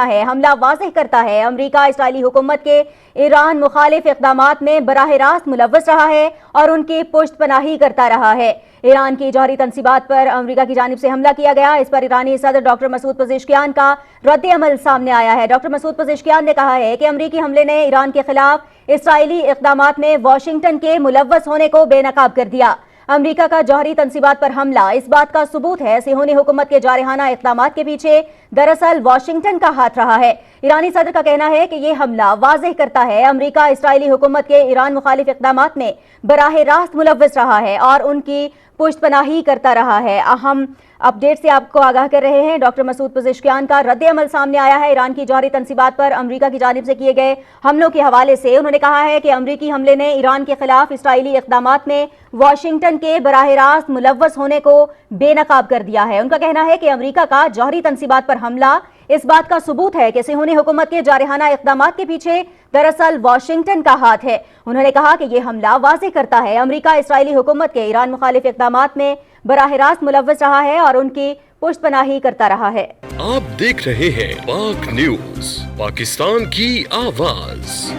ہے حملہ واضح کرتا ہے امریکہ اسرائیلی حکومت کے ایران مخالف اقدامات میں براہ راست ملوث رہا ہے اور ان کی پشت پناہی کرتا رہا ہے۔ ایران کی جوہری تنصیبات پر امریکہ کی جانب سے حملہ کیا گیا۔ اس پر ایرانی صدر ڈاکٹر مسعود پزشکیان کا رد عمل سامنے آیا ہے۔ ڈاکٹر مسعود پزشکیان نے کہا ہے کہ امریکی حملے نے ایران کے خلاف اسرائیلی اقدامات میں واشنگٹن کے ملوث ہونے کو بے نقاب کر دیا۔ امریکہ کا جوہری تنصیبات پر حملہ اس بات کا ثبوت ہے صہیونی حکومت کے جارحانہ اقدامات کے پیچھے دراصل واشنگٹن کا ہاتھ رہا ہے۔ ایرانی صدر کا کہنا ہے کہ یہ حملہ واضح کرتا ہے امریکہ اسرائیلی حکومت کے ایران مخالف اقدامات میں براہ راست ملوث رہا ہے اور ان کی پشت پناہی کرتا رہا ہے۔ اہم اپڈیٹ سے آپ کو آگاہ کر رہے ہیں۔ ڈاکٹر مسعود پزشکیان کا رد عمل سامنے آیا ہے ایران کی جوہری تنصیبات پر امریکہ کی جانب سے کیے گئے حملوں کے حوالے سے۔ انہوں نے کہا ہے کہ امریکی حملے نے ایران کے خلاف اسرائیلی اقدامات میں واشنگٹن کے براہ راست ملوث ہونے کو بے نقاب کر دیا ہے۔ ان کا کہنا ہے کہ امریکہ کا جوہری تنصیبات پر حملہ اس بات کا ثبوت ہے کہ صہیونی حکومت کے جارحانہ اقدامات کے پیچھے دراصل واشنگٹن کا ہاتھ ہے۔ انہوں نے کہا کہ یہ حملہ واضح کرتا ہے امریکہ اسرائیلی حکومت کے ایران مخالف اقدامات میں براہ راست ملوث رہا ہے اور ان کی پشت پناہی کرتا رہا ہے۔ آپ دیکھ رہے ہیں پاک نیوز، پاکستان کی آواز۔